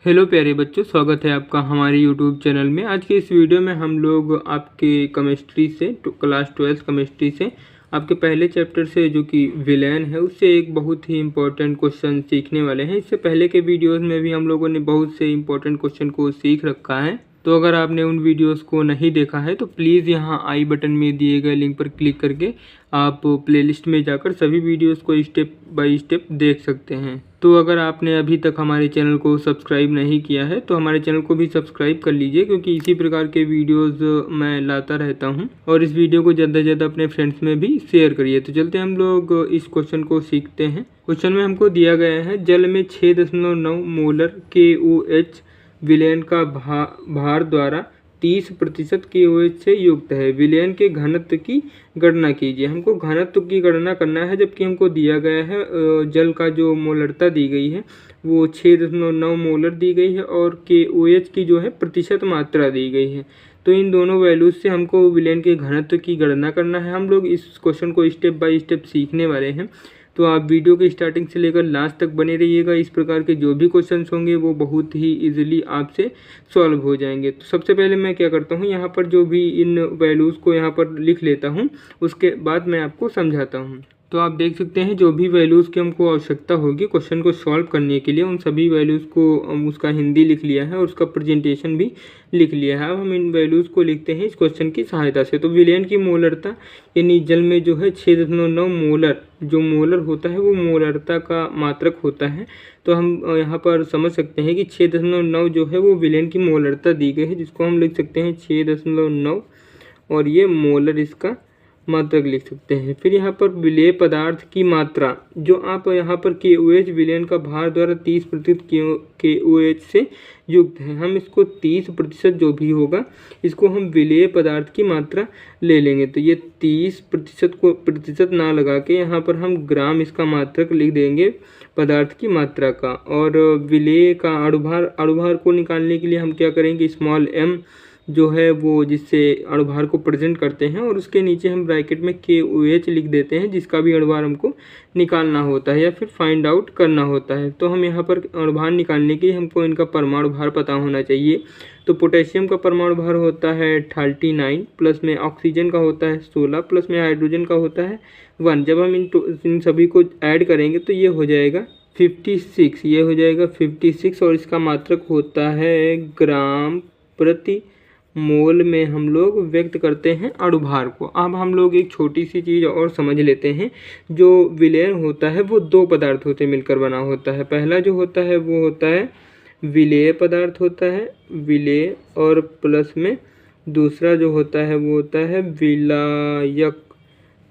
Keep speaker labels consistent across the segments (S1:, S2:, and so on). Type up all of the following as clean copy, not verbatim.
S1: Hello प्यारे बच्चों, स्वागत है आपका हमारे यूट्यूब चैनल में। आज के इस वीडियो में हम लोग आपके केमिस्ट्री से क्लास 12 केमिस्ट्री से आपके पहले चैप्टर से जो कि विलेन है उससे एक बहुत ही इम्पोर्टेंट क्वेश्चन सीखने वाले हैं। इससे पहले के वीडियोस में भी हम लोगों ने बहुत से इम्पोर्टेंट क्वेश्चन को सीख रखा है, तो अगर आपने उन वीडियोस को नहीं देखा है तो प्लीज़ यहाँ आई बटन में दिए गए लिंक पर क्लिक करके आप प्लेलिस्ट में जाकर सभी वीडियोस को स्टेप बाय स्टेप देख सकते हैं। तो अगर आपने अभी तक हमारे चैनल को सब्सक्राइब नहीं किया है तो हमारे चैनल को भी सब्सक्राइब कर लीजिए, क्योंकि इसी प्रकार के वीडियोस मैं लाता रहता हूं। और इस वीडियो को ज़्यादा से ज़्यादा अपने फ्रेंड्स में भी शेयर करिए। तो चलते हम लोग इस क्वेश्चन को सीखते हैं। क्वेश्चन में हमको दिया गया है, जल में 6.9 मोलर KOH विलयन का भार द्वारा 30% KOH से युक्त है। विलयन के घनत्व की गणना कीजिए। हमको घनत्व की गणना करना है, जबकि हमको दिया गया है जल का जो मोलरता दी गई है वो 6.9 मोलर दी गई है और KOH की जो है प्रतिशत मात्रा दी गई है। तो इन दोनों वैल्यूज से हमको विलयन के घनत्व की गणना करना है। हम लोग इस क्वेश्चन को स्टेप बाय स्टेप सीखने वाले हैं, तो आप वीडियो के स्टार्टिंग से लेकर लास्ट तक बने रहिएगा। इस प्रकार के जो भी क्वेश्चंस होंगे वो बहुत ही इजीली आपसे सॉल्व हो जाएंगे। तो सबसे पहले मैं क्या करता हूँ, यहाँ पर जो भी इन वैल्यूज़ को यहाँ पर लिख लेता हूँ, उसके बाद मैं आपको समझाता हूँ। तो आप देख सकते हैं जो भी वैल्यूज़ की हमको आवश्यकता होगी क्वेश्चन को सॉल्व करने के लिए, उन सभी वैल्यूज़ को उसका हिंदी लिख लिया है और उसका प्रेजेंटेशन भी लिख लिया है। अब हम इन वैल्यूज़ को लिखते हैं इस क्वेश्चन की सहायता से। तो विलयन की मोलरता यानी जल में जो है 6.9 मोलर, जो मोलर होता है वो मोलरता का मात्रक होता है। तो हम यहाँ पर समझ सकते हैं कि 6.9 जो है वो विलयन की मोलरता दी गई है, जिसको हम लिख सकते हैं 6.9 और ये मोलर इसका मात्रक लिख सकते हैं। फिर यहाँ पर विलेय पदार्थ की मात्रा, जो आप यहाँ पर KOH विलयन का भार द्वारा 30% KOH से युक्त है। हम इसको 30% जो भी होगा इसको हम विलेय पदार्थ की मात्रा ले लेंगे। तो ये 30% को प्रतिशत ना लगा के यहाँ पर हम ग्राम इसका मात्रक लिख देंगे पदार्थ की मात्रा का। और विलेय का अणुभार को निकालने के लिए हम क्या करेंगे, स्मॉल m जो है वो जिससे अणुभार को प्रेजेंट करते हैं, और उसके नीचे हम ब्रैकेट में KOH लिख देते हैं, जिसका भी अणुभार हमको निकालना होता है या फिर फाइंड आउट करना होता है। तो हम यहाँ पर अणुभार निकालने के लिए हमको इनका परमाणु भार पता होना चाहिए। तो पोटेशियम का परमाणु भार होता है 39, प्लस में ऑक्सीजन का होता है 16, प्लस में हाइड्रोजन का होता है 1। जब हम इन सभी को ऐड करेंगे तो ये हो जाएगा 56, ये हो जाएगा 56, और इसका मात्रक होता है ग्राम प्रति मोल में हम लोग व्यक्त करते हैं अणुभार को। अब हम लोग एक छोटी सी चीज़ और समझ लेते हैं। जो विलयन होता है वो दो पदार्थों से मिलकर बना होता है। पहला जो होता है वो होता है विलेय पदार्थ होता है, विलेय, और प्लस में दूसरा जो होता है वो होता है विलायक।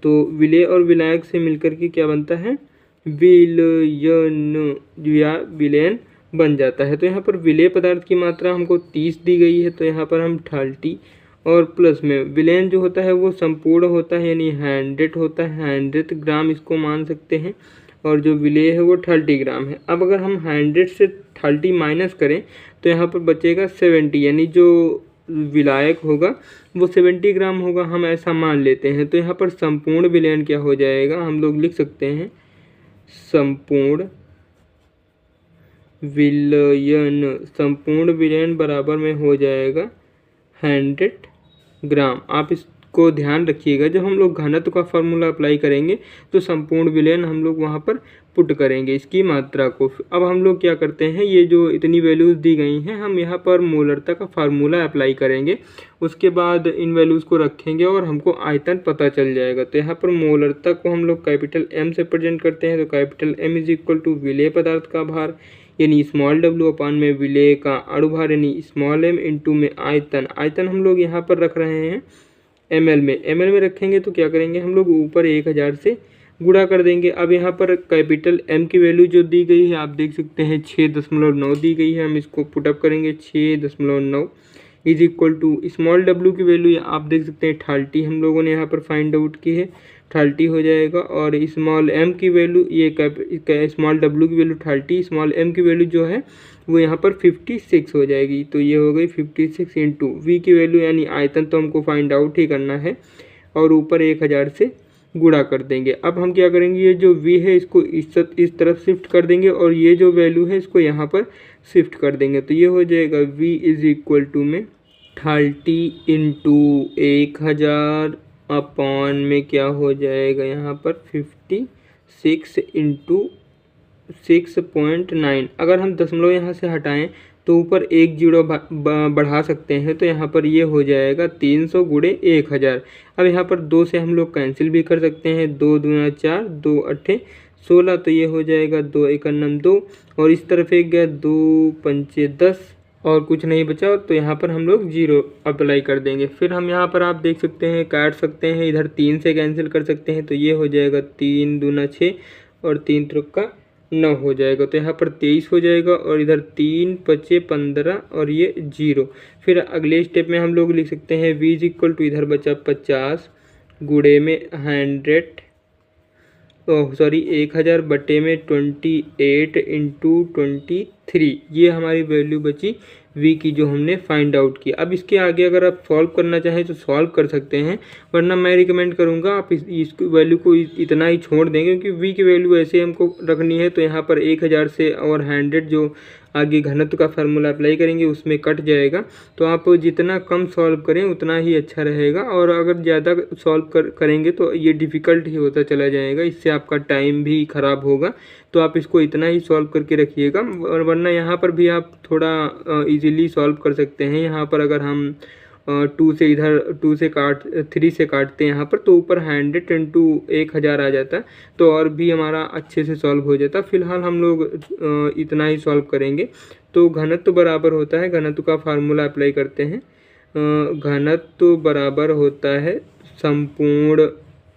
S1: तो विलेय और विलायक से मिलकर के क्या बनता है, विलयन या विलयन बन जाता है। तो यहाँ पर विलेय पदार्थ की मात्रा हमको 30 दी गई है, तो यहाँ पर हम 30, और प्लस में विलयन जो होता है वो संपूर्ण होता है यानी 100 होता है, 100 ग्राम इसको मान सकते हैं, और जो विलेय है वो 30 ग्राम है। अब अगर हम 100 से 30 माइनस करें तो यहाँ पर बचेगा 70, यानी जो विलायक होगा वो 70 ग्राम होगा, हम ऐसा मान लेते हैं। तो यहाँ पर संपूर्ण विलयन क्या हो जाएगा, हम लोग लिख सकते हैं संपूर्ण विलयन बराबर में हो जाएगा 100 ग्राम। आप इसको ध्यान रखिएगा, जब हम लोग घनत्व का फार्मूला अप्लाई करेंगे तो संपूर्ण विलयन हम लोग वहाँ पर पुट करेंगे इसकी मात्रा को। अब हम लोग क्या करते हैं, ये जो इतनी वैल्यूज़ दी गई हैं हम यहाँ पर मोलरता का फार्मूला अप्लाई करेंगे, उसके बाद इन वैल्यूज़ को रखेंगे और हमको आयतन पता चल जाएगा। तो यहाँ पर मोलरता को हम लोग कैपिटल M से प्रेजेंट करते हैं। तो capital M is equal to विलेय पदार्थ का भार यानी स्मॉल w अपान में विलेय का अणुभार यानी स्मॉल m इंटू में आयतन हम लोग यहाँ पर रख रहे हैं ml में रखेंगे। तो क्या करेंगे, हम लोग ऊपर 1000 से गुणा कर देंगे। अब यहाँ पर कैपिटल M की वैल्यू जो दी गई है आप देख सकते हैं 6.9 दी गई है, हम इसको पुटअप करेंगे 6.9 is equal to small w की वैल्यू आप देख सकते हैं 30 हम लोगों ने यहाँ पर फाइंड आउट की है, 30 हो जाएगा, और स्मॉल m की वैल्यू ये स्मॉल w की वैल्यू 30, स्मॉल m की वैल्यू जो है वो यहाँ पर 56 हो जाएगी। तो ये हो गई 56 इंटू v की वैल्यू यानी आयतन तो हमको फाइंड आउट ही करना है, और ऊपर 1000 से गुणा कर देंगे। अब हम क्या करेंगे, ये जो v है इसको इस तरफ शिफ्ट कर देंगे और ये जो वैल्यू है इसको यहाँ पर शिफ्ट कर देंगे। तो ये हो जाएगा v इज इक्वल टू में 30 इंटू 1000 अपॉन में क्या हो जाएगा यहाँ पर 56 इंटू 6.9। अगर हम दशमलव यहाँ से हटाएं तो ऊपर एक जीरो बढ़ा सकते हैं, तो यहाँ पर ये हो जाएगा 300 गुणे 1000। अब यहाँ पर 2 से हम लोग कैंसिल भी कर सकते हैं, 2 दूना 4, 2 अट्ठे 16, तो ये हो जाएगा 2 एकन्नम 2 और इस तरफ एक गया 2 पंचे 10 और कुछ नहीं बचा, तो यहाँ पर हम लोग 0 अप्लाई कर देंगे। फिर हम यहाँ पर आप देख सकते हैं काट सकते हैं, इधर 3 से कैंसिल कर सकते हैं, तो ये हो जाएगा 3 दूना 6 और 3 त्रिका 9 हो जाएगा, तो यहाँ पर 23 हो जाएगा और इधर 3 पचे 15 और ये 0। फिर अगले स्टेप में हम लोग लिख सकते हैं v इज इक्वल टू, इधर बचा 50 गुणे में 1000 बटे में 28 इंटू 23, ये हमारी वैल्यू बची v की जो हमने फाइंड आउट की। अब इसके आगे अगर आप सॉल्व करना चाहें तो सॉल्व कर सकते हैं, वरना मैं रिकमेंड करूंगा आप इस वैल्यू को इतना ही छोड़ दें, क्योंकि v की वैल्यू ऐसे हमको रखनी है। तो यहाँ पर 1000 से और 100 जो आगे घनत्व का फार्मूला अप्लाई करेंगे उसमें कट जाएगा। तो आप जितना कम सॉल्व करें उतना ही अच्छा रहेगा, और अगर ज़्यादा सॉल्व करेंगे तो ये डिफ़िकल्ट ही होता चला जाएगा, इससे आपका टाइम भी ख़राब होगा। तो आप इसको इतना ही सॉल्व करके रखिएगा, और वरना यहाँ पर भी आप थोड़ा इजीली सॉल्व कर सकते हैं। यहाँ पर अगर हम 3 से काटते हैं यहाँ पर, तो ऊपर 100 इंटू 1000 आ जाता, तो और भी हमारा अच्छे से सॉल्व हो जाता। फिलहाल हम लोग इतना ही सॉल्व करेंगे। तो घनत्व बराबर होता है, घनत्व का फार्मूला अप्लाई करते हैं, घनत्व बराबर होता है संपूर्ण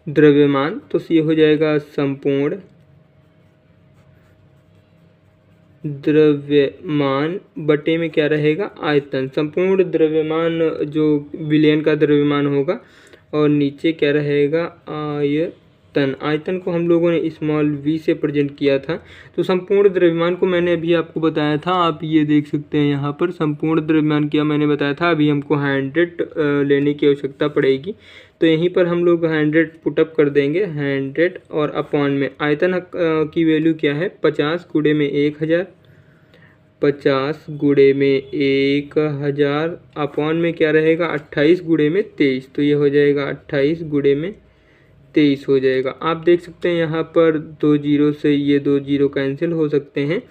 S1: द्रव्यमान, तो ये हो जाएगा संपूर्ण द्रव्यमान बटे में क्या रहेगा, आयतन। संपूर्ण द्रव्यमान जो विलयन का द्रव्यमान होगा, और नीचे क्या रहेगा, आयतन। आयतन को हम लोगों ने स्मॉल v से प्रेजेंट किया था। तो संपूर्ण द्रव्यमान को मैंने अभी आपको बताया था, आप ये देख सकते हैं यहाँ पर संपूर्ण द्रव्यमान क्या मैंने बताया था। अभी हमको 100 लेने की आवश्यकता पड़ेगी, तो यहीं पर हम लोग 100 पुटअप कर देंगे, 100 और अपॉन में आयतन की वैल्यू क्या है, 50 गुणे में 1000, 50 गुणे में 1000 अपॉन में क्या रहेगा 28 गुणे में 23, तो ये हो जाएगा 28 गुणे में 23 हो जाएगा। आप देख सकते हैं यहाँ पर 2 जीरो से ये 2 जीरो कैंसिल हो सकते हैं,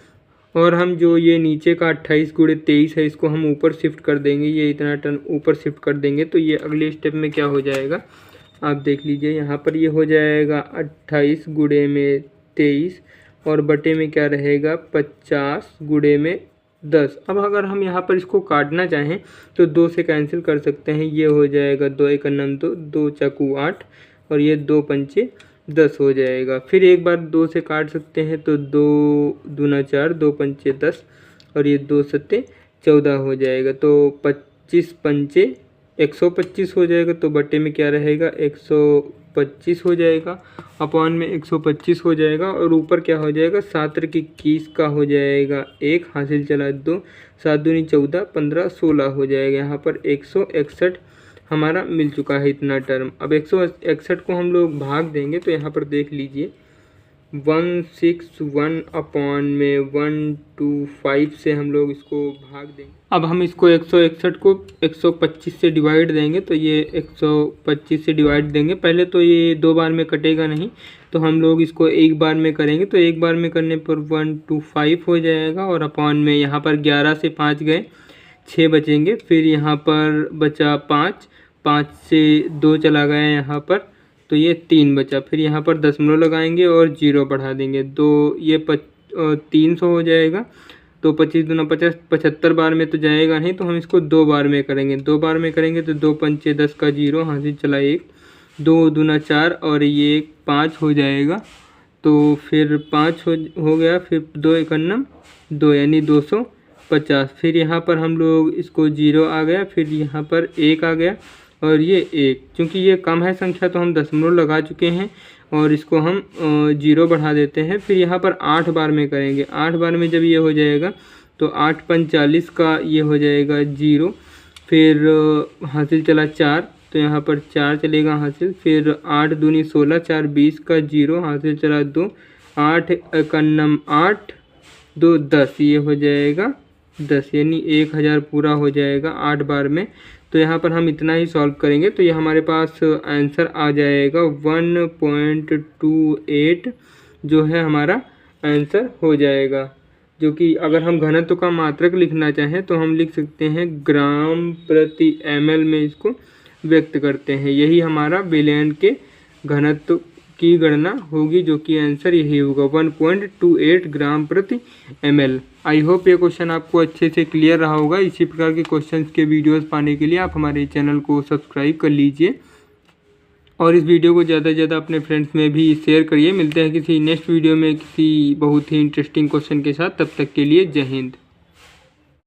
S1: और हम जो ये नीचे का 28 गुणे 23 है इसको हम ऊपर शिफ्ट कर देंगे, ये इतना टर्म ऊपर शिफ्ट कर देंगे, तो ये अगले स्टेप में क्या हो जाएगा आप देख लीजिए। यहाँ पर ये हो जाएगा 28 गुणे में 23 और बटे में क्या रहेगा 50 गुणे में 10। अब अगर हम यहाँ पर इसको काटना चाहें तो 2 से कैंसिल कर सकते हैं, ये हो जाएगा 2 एकन्नम 2, 2 चाकू 8 और ये 2 पंचे 10 हो जाएगा। फिर एक बार 2 से काट सकते हैं, तो 2 दूना 4, 2 पंचे 10 और ये 2 सत्ते 14 हो जाएगा। तो 25 पंचे 125 हो जाएगा, तो बटे में क्या रहेगा 125 हो जाएगा, अपॉन में 125 हो जाएगा, और ऊपर क्या हो जाएगा 7 की 21 का हो जाएगा 1 हासिल चला 2, 7 दूनी 14, 15 16 हो जाएगा। यहाँ पर 161 हमारा मिल चुका है इतना टर्म। अब 161 को हम लोग भाग देंगे, तो यहाँ पर देख लीजिए 161 अपॉन में 125 से हम लोग इसको भाग देंगे। अब हम इसको 161 को 125 से डिवाइड देंगे, तो ये 125 से डिवाइड देंगे। पहले तो ये 2 बार में कटेगा नहीं, तो हम लोग इसको एक बार में करेंगे, तो एक बार में करने पर 125 हो जाएगा, और अपॉन में यहाँ पर 11 से 5 गए 6 बचेंगे, फिर यहाँ पर बचा 5, 5 से 2 चला गया यहाँ पर, तो ये 3 बचा। फिर यहाँ पर दशमलव लगाएंगे और 0 बढ़ा देंगे, तो ये 300 हो जाएगा। तो 25 दूना 50, 75 बार में तो जाएगा नहीं, तो हम इसको 2 बार में करेंगे। 2 बार में करेंगे तो 2 पंचे 10 का 0 हासिल चला 1, 2 दूना 4 और ये 5 हो जाएगा। तो फिर 5 हो गया, फिर 2 एकन्नम 2 यानी 250। फिर यहाँ पर हम लोग इसको 0 आ गया, फिर यहाँ पर 1 आ गया और ये 1, क्योंकि ये कम है संख्या तो हम दशमलव लगा चुके हैं और इसको हम 0 बढ़ा देते हैं। फिर यहाँ पर 8 बार में करेंगे, 8 बार में जब ये हो जाएगा तो 8 पंच 40 का ये हो जाएगा 0, फिर हासिल चला 4, तो यहाँ पर 4 चलेगा हासिल, फिर 8 दूनी 16, 4 20 का 0 हासिल चला 2, 8 एकन्नम 8 2 10, ये हो जाएगा 10, यानी 1000 पूरा हो जाएगा 8 बार में। तो यहाँ पर हम इतना ही सॉल्व करेंगे तो ये हमारे पास आंसर आ जाएगा 1.28 जो है हमारा आंसर हो जाएगा। जो कि अगर हम घनत्व का मात्रक लिखना चाहें तो हम लिख सकते हैं ग्राम प्रति ml में इसको व्यक्त करते हैं। यही हमारा विलयन के घनत्व की गणना होगी, जो कि आंसर यही होगा 1.28 ग्राम प्रति ml। आई होप ये क्वेश्चन आपको अच्छे से क्लियर रहा होगा। इसी प्रकार के क्वेश्चंस के वीडियोस पाने के लिए आप हमारे चैनल को सब्सक्राइब कर लीजिए और इस वीडियो को ज़्यादा से ज़्यादा अपने फ्रेंड्स में भी शेयर करिए। मिलते हैं किसी नेक्स्ट वीडियो में किसी बहुत ही इंटरेस्टिंग क्वेश्चन के साथ, तब तक के लिए जय हिंद।